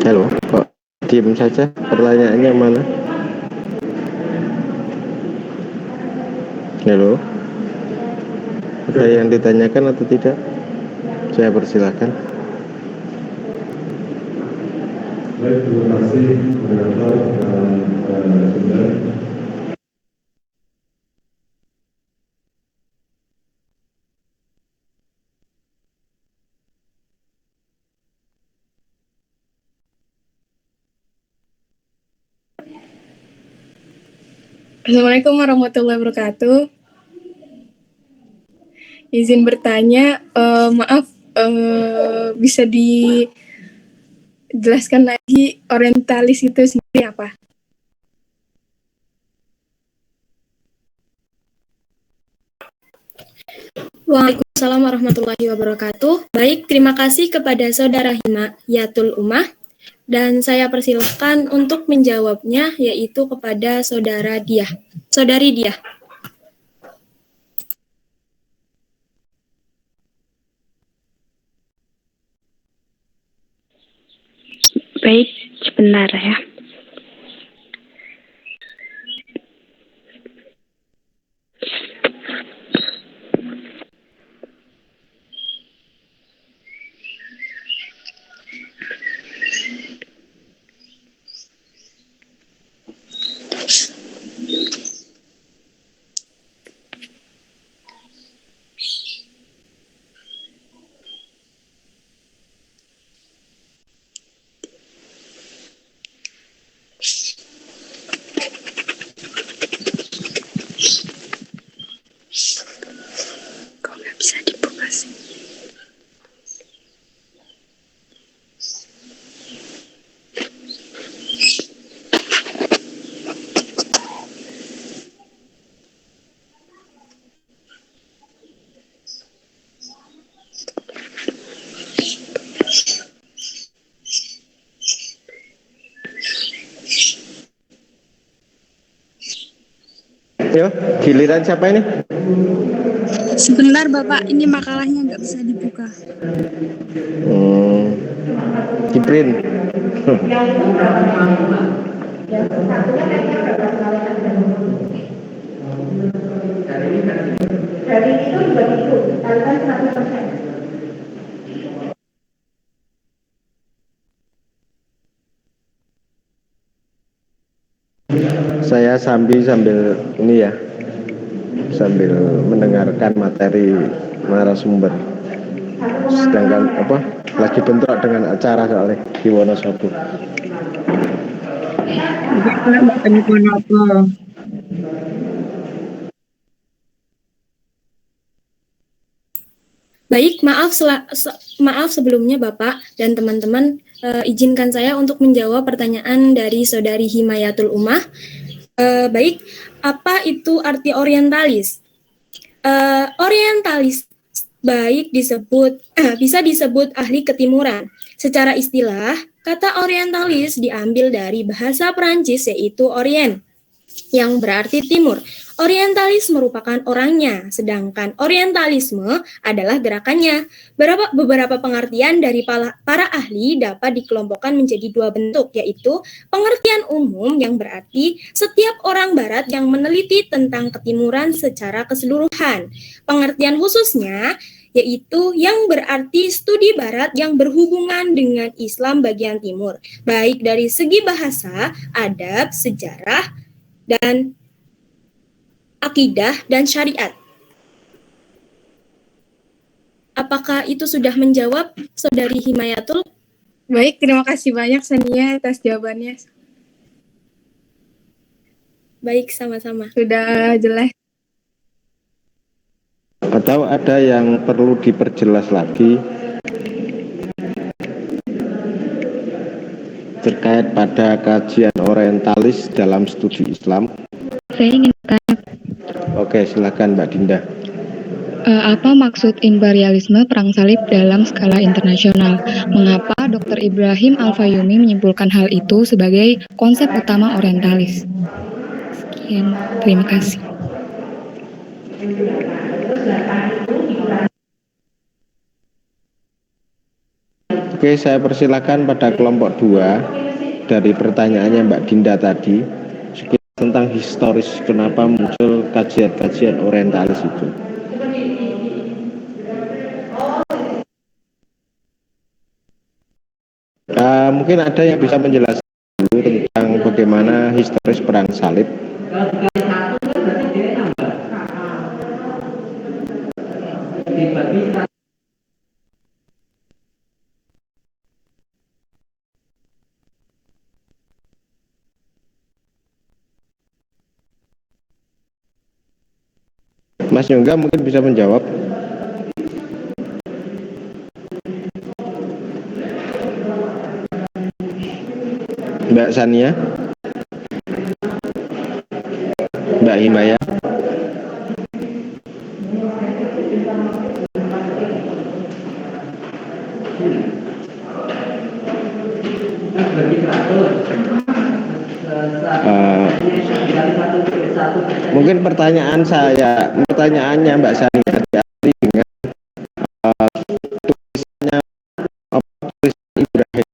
Halo, kok diem saja? Pertanyaannya mana? Halo, ada yang ditanyakan atau tidak? Saya persilahkan. Baik, terima kasih moderator dan narasumber. Assalamualaikum warahmatullahi wabarakatuh. Izin bertanya, maaf, bisa dijelaskan lagi orientalis itu sendiri apa? Waalaikumsalam warahmatullahi wabarakatuh. Baik, terima kasih kepada Saudara Himayatul Ummah. Dan saya persilahkan untuk menjawabnya, yaitu kepada Saudari Diah. Baik, sebentar ya. Kok nggak bisa dibuka sih? Yo, giliran siapa ini? Sebentar Bapak, ini makalahnya nggak bisa dibuka. Di print. Saya sambil ini ya, sambil mendengarkan materi narasumber. Sedangkan lagi bentrok dengan acara soalnya di Wonosobo. Baik, maaf sebelumnya Bapak dan teman-teman, izinkan saya untuk menjawab pertanyaan dari Saudari Himayatul Ummah. Baik, apa itu arti orientalis? Orientalis baik bisa disebut ahli ketimuran. Secara istilah, kata orientalis diambil dari bahasa Perancis yaitu orient, yang berarti timur. Orientalis merupakan orangnya, sedangkan orientalisme adalah gerakannya. Beberapa pengertian dari para ahli dapat dikelompokkan menjadi dua bentuk, yaitu pengertian umum yang berarti setiap orang barat yang meneliti tentang ketimuran secara keseluruhan. Pengertian khususnya yaitu yang berarti studi barat yang berhubungan dengan Islam bagian timur, baik dari segi bahasa, adab, sejarah, dan akidah dan syariat. Apakah itu sudah menjawab Saudari Himayatul? Baik, terima kasih banyak Sania atas jawabannya. Baik, sama-sama. Sudah jelas. Atau ada yang perlu diperjelas lagi terkait pada kajian orientalis dalam studi Islam? Saya ingin bertanya. Oke, silakan Mbak Dinda. Apa maksud imperialisme perang salib dalam skala internasional? Mengapa Dr. Ibrahim Al-Fayoumi menyimpulkan hal itu sebagai konsep utama orientalis? Sekian, terima kasih. Oke, saya persilakan pada kelompok 2 dari pertanyaannya Mbak Dinda tadi tentang historis kenapa muncul kajian-kajian orientalis itu. Mungkin ada yang bisa menjelaskan dulu tentang bagaimana historis perang salib. Mas Yoga mungkin bisa menjawab. Mbak Sania, Mbak Himaya. Mungkin pertanyaannya Mbak Sania diarti dengan tulisannya tulisan Ibrahim.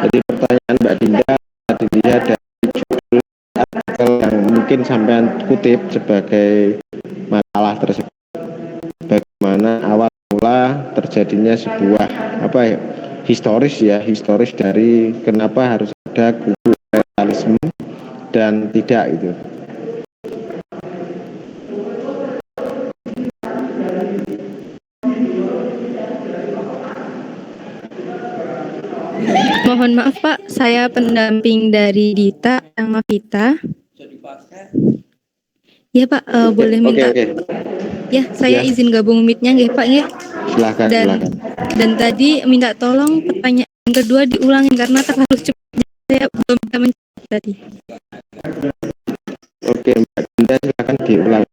Jadi pertanyaan Mbak Dinda tadi dilihat dari judul artikel yang mungkin sampean kutip sebagai makalah tersebut, bagaimana awal mula terjadinya sebuah historis dari kenapa harus ada kubu orientalisme dan tidak itu. Mohon maaf Pak, saya pendamping dari Dita sama Vita. Ya Pak, boleh minta. Oke. Ya, saya izin gabung mic-nya nggih Pak nggih. Silakan. Dan tadi minta tolong pertanyaan kedua diulangin karena terlalu cepat. Saya belum bisa menjawab tadi. Oke, Mbak Dinda silakan diulang.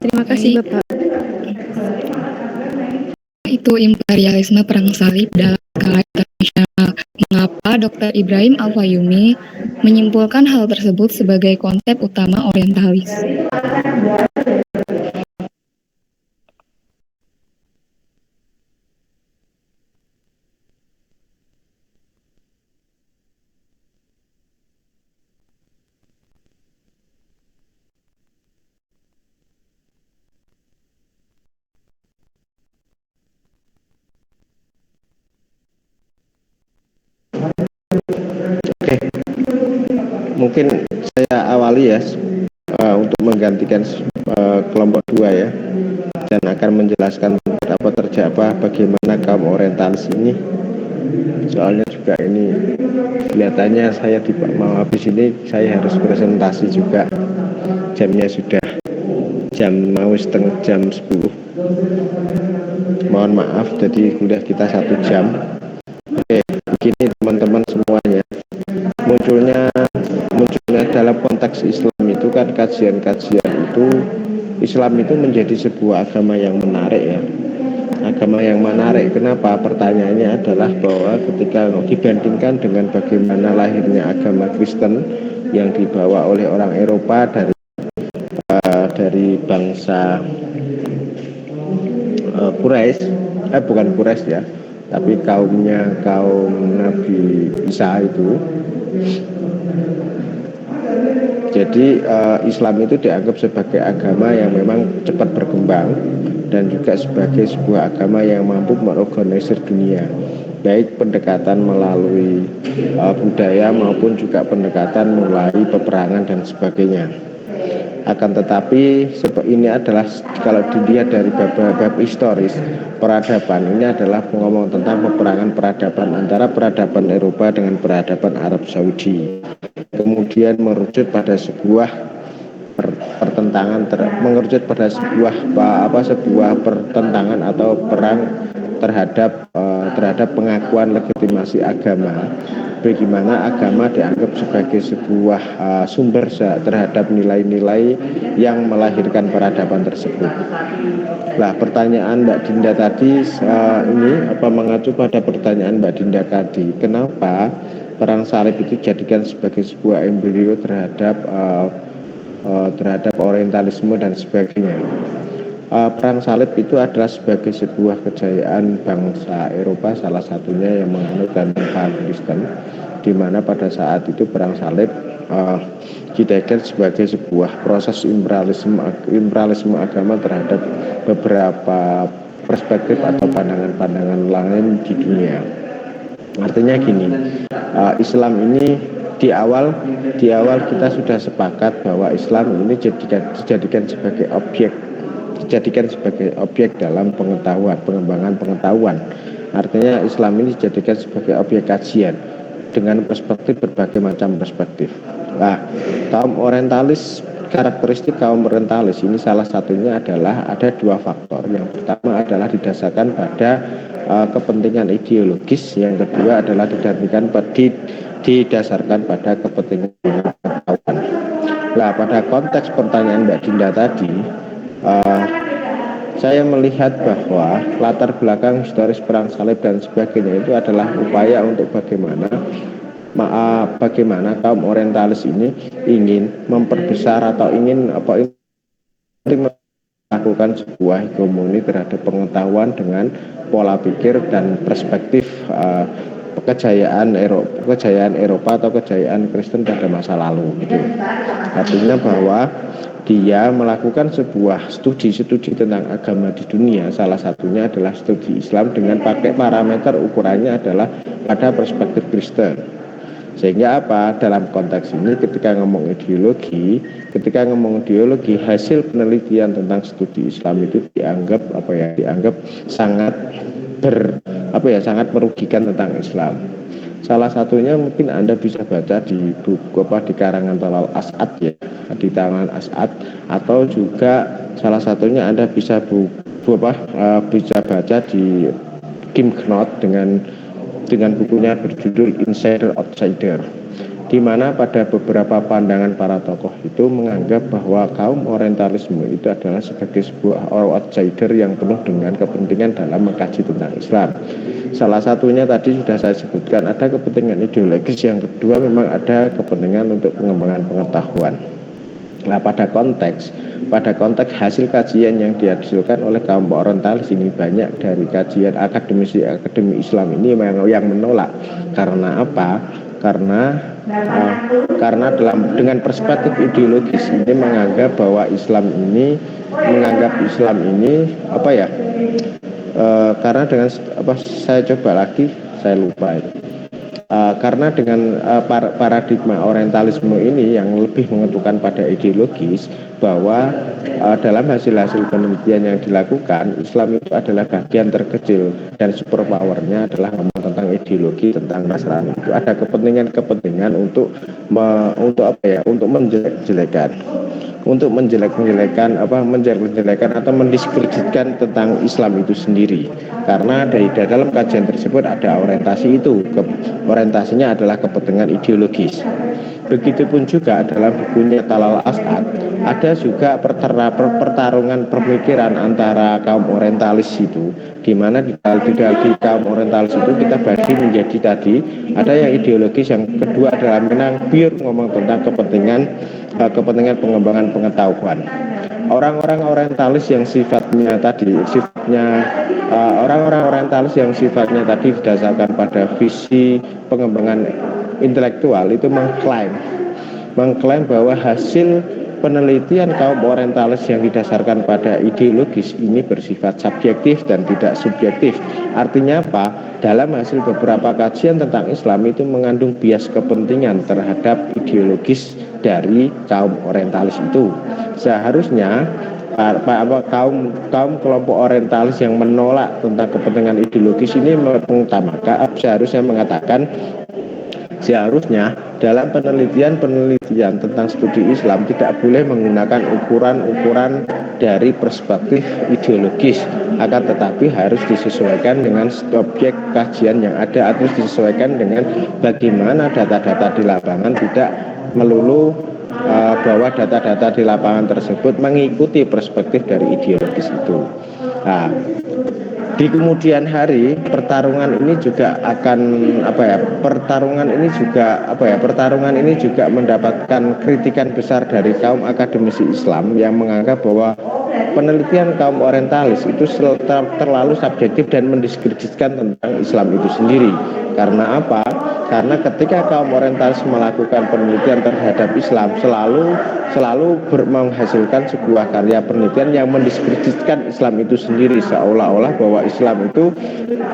Terima kasih Bapak. Itu imperialisme perang salib dalam skala internasional. Mengapa Dr. Ibrahim Al-Fayoumi menyimpulkan hal tersebut sebagai konsep utama orientalis? Mungkin saya awali ya untuk menggantikan kelompok 2 ya, dan akan menjelaskan bagaimana kaum orientalis ini. Soalnya juga ini kelihatannya saya mau habis ini saya harus presentasi juga, jamnya sudah setengah jam 10. Mohon maaf, jadi kuliah kita 1 jam. Oke, begini teman-teman semuanya, munculnya dalam konteks Islam itu kan kajian-kajian itu, Islam itu menjadi sebuah agama yang menarik ya. Agama yang menarik, kenapa? Pertanyaannya adalah bahwa ketika dibandingkan dengan bagaimana lahirnya agama Kristen yang dibawa oleh orang Eropa dari bangsa bukan Quraisy ya, tapi kaum Nabi Isa itu. Jadi Islam itu dianggap sebagai agama yang memang cepat berkembang dan juga sebagai sebuah agama yang mampu mengorganisir dunia, baik pendekatan melalui budaya maupun juga pendekatan melalui peperangan dan sebagainya. Akan tetapi ini adalah, kalau dilihat dari bab historis peradaban, ini adalah ngomong tentang peperangan peradaban antara peradaban Eropa dengan peradaban Arab Saudi, kemudian merucut pada sebuah pertentangan atau perang terhadap pengakuan legitimasi agama. Bagaimana agama dianggap sebagai sebuah sumber terhadap nilai-nilai yang melahirkan peradaban tersebut. Nah, pertanyaan Mbak Dinda tadi mengacu pada pertanyaan Mbak Dinda tadi, kenapa perang salib itu dijadikan sebagai sebuah embrio terhadap orientalisme dan sebagainya. perang salib itu adalah sebagai sebuah kejayaan bangsa Eropa, salah satunya yang menganut dan paham Kristen, di mana pada saat itu perang salib dideklar sebagai sebuah proses imperialisme agama terhadap beberapa perspektif atau pandangan-pandangan lain di dunia. Artinya gini, Islam ini di awal kita sudah sepakat bahwa Islam ini dijadikan sebagai objek dalam pengembangan pengetahuan. Artinya Islam ini dijadikan sebagai objek kajian dengan berbagai macam perspektif. Nah, karakteristik kaum orientalis ini salah satunya adalah ada dua faktor. Yang pertama adalah didasarkan pada kepentingan ideologis, yang kedua adalah didasarkan pada kepentingan pengetahuan. Nah, pada konteks pertanyaan Mbak Dinda tadi, saya melihat bahwa latar belakang historis perang salib dan sebagainya itu adalah upaya untuk bagaimana kaum orientalis ini ingin memperbesar atau ingin melakukan sebuah hegemoni terhadap pengetahuan dengan pola pikir dan perspektif kejayaan Eropa atau kejayaan Kristen pada masa lalu gitu. Artinya bahwa dia melakukan sebuah studi tentang agama di dunia, salah satunya adalah studi Islam dengan pakai parameter ukurannya adalah pada perspektif Kristen. Sehingga apa? Dalam konteks ini ketika ngomong ideologi, hasil penelitian tentang studi Islam itu dianggap sangat sangat merugikan tentang Islam. Salah satunya mungkin Anda bisa baca di buku di karangan Talal As'ad ya, di tangan As'ad, atau juga salah satunya Anda bisa bisa baca di Kim Knott dengan bukunya berjudul Insider Outsider, di mana pada beberapa pandangan para tokoh itu menganggap bahwa kaum orientalisme itu adalah sebagai sebuah outsider yang penuh dengan kepentingan dalam mengkaji tentang Islam. Salah satunya tadi sudah saya sebutkan, ada kepentingan ideologis, yang kedua memang ada kepentingan untuk pengembangan pengetahuan. Nah, pada konteks hasil kajian yang dihasilkan oleh kaum orientalis ini, banyak dari kajian akademi Islam ini yang menolak. Karena apa? Karena dengan perspektif ideologis ini menganggap bahwa Islam ini karena dengan saya lupa itu. Karena dengan paradigma orientalisme ini yang lebih menentukan pada ideologis, bahwa dalam hasil-hasil penelitian yang dilakukan, Islam itu adalah bagian terkecil dan superpowernya adalah ngomong tentang ideologi, tentang Nasrani. Itu ada kepentingan untuk menjelek-jelekan atau mendiskreditkan tentang Islam itu sendiri. Karena dari dalam kajian tersebut ada orientasi itu, orientasinya adalah kepentingan ideologis. Begitupun juga dalam bukunya Talal As'ad ada juga pertarungan pemikiran antara kaum orientalis itu, di mana di kaum orientalis itu kita bagi menjadi tadi ada yang ideologis, yang kedua adalah pure ngomong tentang kepentingan pengembangan pengetahuan. Orang-orang orientalis yang sifatnya tadi berdasarkan pada visi pengembangan intelektual itu mengklaim bahwa hasil penelitian kaum orientalis yang didasarkan pada ideologis ini bersifat subjektif dan tidak subjektif. Artinya apa? Dalam hasil beberapa kajian tentang Islam itu mengandung bias kepentingan terhadap ideologis dari kaum orientalis itu. Seharusnya kaum kelompok orientalis yang menolak tentang kepentingan ideologis ini seharusnya dalam penelitian tentang studi Islam tidak boleh menggunakan ukuran dari perspektif ideologis, akan tetapi harus disesuaikan dengan objek kajian yang ada, atau disesuaikan dengan bagaimana data-data di lapangan, tidak melulu bahwa data-data di lapangan tersebut mengikuti perspektif dari ideologis itu. Nah, di kemudian hari pertarungan ini juga akan pertarungan ini juga mendapatkan kritikan besar dari kaum akademisi Islam yang menganggap bahwa penelitian kaum orientalis itu terlalu subjektif dan mendiskreditkan tentang Islam itu sendiri. Karena apa? Karena ketika kaum orientalis melakukan penelitian terhadap Islam selalu menghasilkan sebuah karya penelitian yang mendiskreditkan Islam itu sendiri, seolah-olah bahwa Islam itu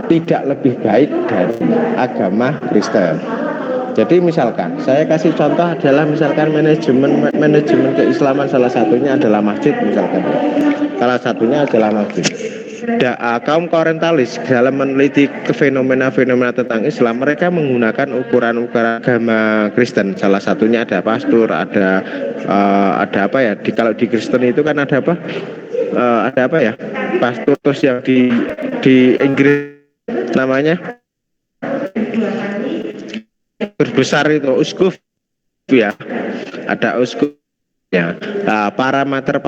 tidak lebih baik dari agama Kristen. Jadi misalkan saya kasih contoh adalah misalkan manajemen keislaman salah satunya adalah masjid misalkan. Salah satunya adalah masjid. Kaum orientalis dalam meneliti fenomena-fenomena tentang Islam, mereka menggunakan ukuran-ukuran agama Kristen. Salah satunya ada pastur, ada apa ya? Kalau di Kristen itu kan ada apa? Ada apa ya? Pastur, terus yang di Inggris namanya berbesar itu uskup ya. Ada uskup. Ya, parameter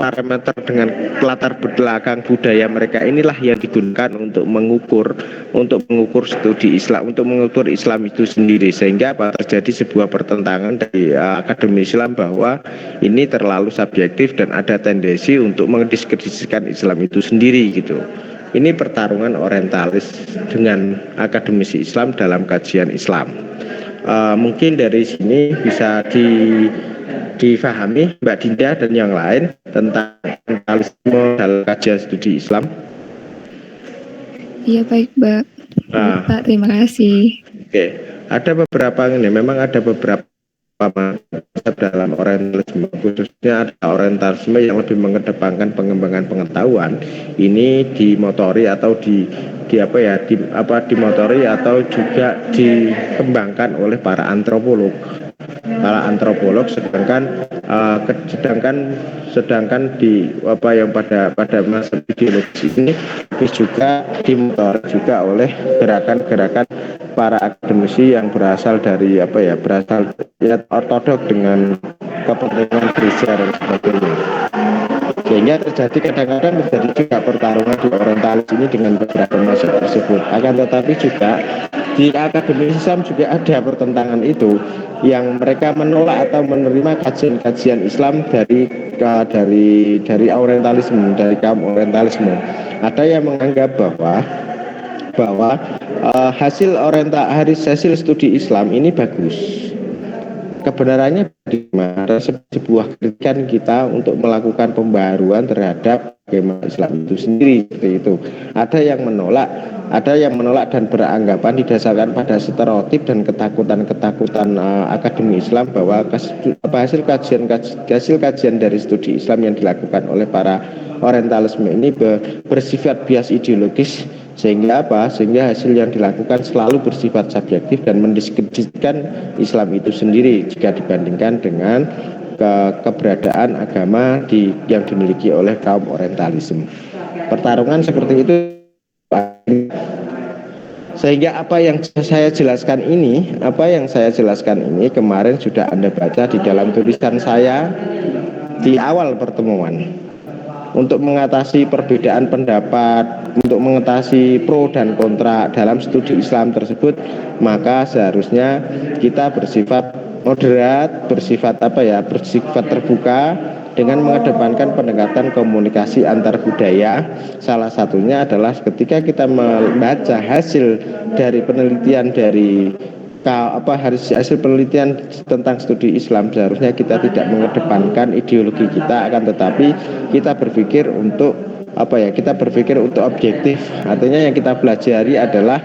dengan latar belakang budaya mereka inilah yang digunakan untuk mengukur studi Islam, untuk mengukur Islam itu sendiri, sehingga terjadi sebuah pertentangan dari akademi Islam bahwa ini terlalu subjektif dan ada tendensi untuk mendiskreditkan Islam itu sendiri gitu. Ini pertarungan orientalis dengan akademisi Islam dalam kajian Islam. Mungkin dari sini bisa difahami Mbak Dinda dan yang lain tentang orientalisme dalam kajian studi Islam. Iya baik Pak, terima kasih. Oke, ada beberapa memang ada beberapa dalam orientalisme, khususnya ada orientalisme yang lebih mengedepankan pengembangan pengetahuan. Ini dimotori atau dimotori atau juga dikembangkan oleh para antropolog. Sedangkan di yang pada masa ideologis ini juga dimotori juga oleh gerakan-gerakan para akademisi yang berasal dari ortodok dengan kepentingan gereja dan sebagainya. Sehingga kadang-kadang terjadi juga pertarungan di orientalis ini dengan beberapa masa tersebut. Akan tetapi juga di akademi Islam juga ada pertentangan itu, yang mereka menolak atau menerima kajian-kajian Islam dari orientalisme, dari kaum orientalisme. Ada yang menganggap bahwa hasil studi Islam ini bagus. Kebenarannya ada sebuah kritikan kita untuk melakukan pembaruan terhadap agama Islam itu sendiri, seperti itu. Ada yang menolak dan beranggapan didasarkan pada stereotip dan ketakutan akademi Islam bahwa hasil kajian dari studi Islam yang dilakukan oleh para orientalisme ini bersifat bias ideologis, sehingga hasil yang dilakukan selalu bersifat subjektif dan mendiskreditkan Islam itu sendiri jika dibandingkan dengan keberadaan agama yang dimiliki oleh kaum orientalisme. Pertarungan seperti itu, sehingga apa yang saya jelaskan ini kemarin sudah Anda baca di dalam tulisan saya di awal pertemuan. Untuk mengatasi perbedaan pendapat, untuk mengatasi pro dan kontra dalam studi Islam tersebut, maka seharusnya kita bersifat moderat, bersifat terbuka dengan mengedepankan pendekatan komunikasi antar budaya. Salah satunya adalah ketika kita membaca hasil dari penelitian hasil penelitian tentang studi Islam, seharusnya kita tidak mengedepankan ideologi kita, akan tetapi kita berpikir untuk objektif. Artinya yang kita pelajari adalah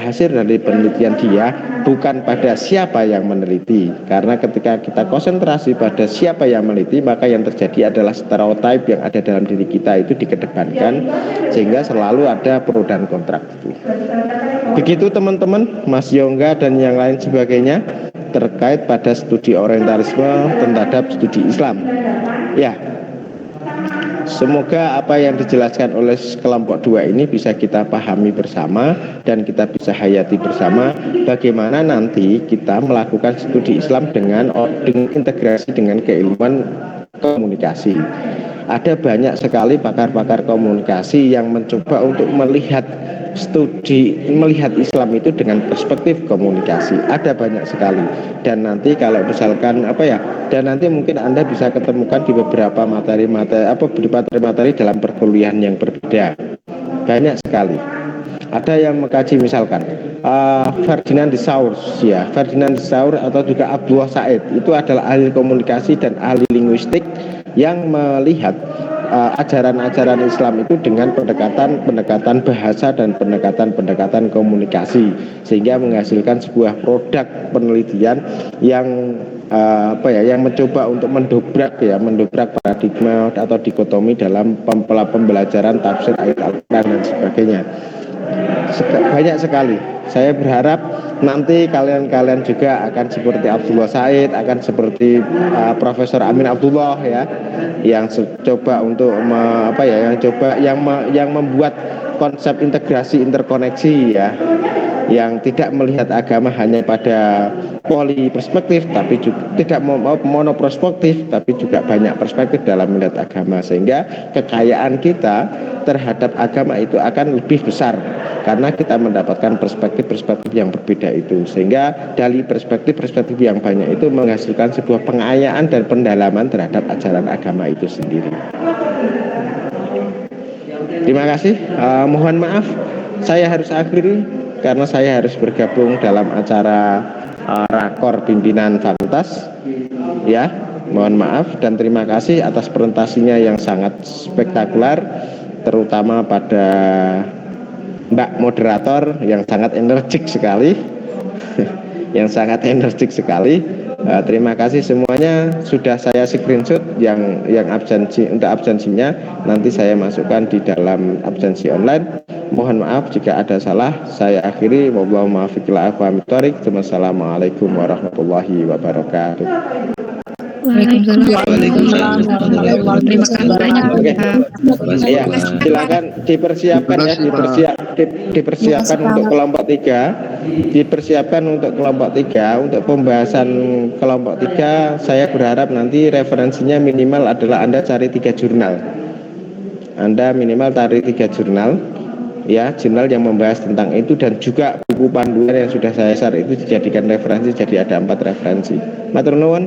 hasil dari penelitian dia, bukan pada siapa yang meneliti. Karena ketika kita konsentrasi pada siapa yang meneliti, maka yang terjadi adalah stereotip yang ada dalam diri kita itu dikedepankan, sehingga selalu ada pro dan kontra. Begitu teman-teman, Mas Yongga dan yang lain sebagainya terkait pada studi orientalisme terhadap studi Islam. Ya. Semoga apa yang dijelaskan oleh kelompok 2 ini bisa kita pahami bersama dan kita bisa hayati bersama bagaimana nanti kita melakukan studi Islam dengan integrasi dengan keilmuan komunikasi. Ada banyak sekali pakar-pakar komunikasi yang mencoba untuk melihat Islam itu dengan perspektif komunikasi. Ada banyak sekali. Dan nanti kalau misalkan dan nanti mungkin Anda bisa ketemukan di beberapa materi dalam perkuliahan yang berbeda. Banyak sekali. Ada yang mengkaji misalkan Ferdinand de Saussure, Ferdinand de Saussure atau juga Abdullah Said, itu adalah ahli komunikasi dan ahli linguistik yang melihat ajaran-ajaran Islam itu dengan pendekatan bahasa dan pendekatan komunikasi, sehingga menghasilkan sebuah produk penelitian yang yang mencoba untuk mendobrak paradigma atau dikotomi dalam pembelajaran tafsir ayat Al-Quran dan sebagainya. Banyak sekali. Saya berharap nanti kalian juga akan seperti Abdullah Said, akan seperti Profesor Amin Abdullah yang coba untuk yang membuat konsep integrasi interkoneksi yang tidak melihat agama hanya pada poli perspektif, tapi juga tidak monoperspektif, tapi juga banyak perspektif dalam melihat agama, sehingga kekayaan kita terhadap agama itu akan lebih besar karena kita mendapatkan perspektif-perspektif yang berbeda itu, sehingga dari perspektif-perspektif yang banyak itu menghasilkan sebuah pengayaan dan pendalaman terhadap ajaran agama itu sendiri. Terima kasih. Mohon maaf saya harus akhiri karena saya harus bergabung dalam acara rakor pimpinan fakultas. Mohon maaf dan terima kasih atas presentasinya yang sangat spektakuler, terutama pada Mbak moderator yang sangat energik sekali. Terima kasih semuanya. Sudah saya screenshot yang absensinya nanti saya masukkan di dalam absensi online. Mohon maaf jika ada salah. Saya akhiri. Wassalamualaikum warahmatullahi wabarakatuh. Waalaikumsalam. Terima kasih banyak. Ya, silakan dipersiapkan dipersiapkan untuk kelompok 3. Dipersiapkan untuk kelompok 3 untuk pembahasan kelompok 3. Saya berharap nanti referensinya minimal adalah Anda cari 3 jurnal. Jurnal yang membahas tentang itu, dan juga buku panduan yang sudah saya share itu dijadikan referensi, jadi ada 4 referensi. Matur nuwun.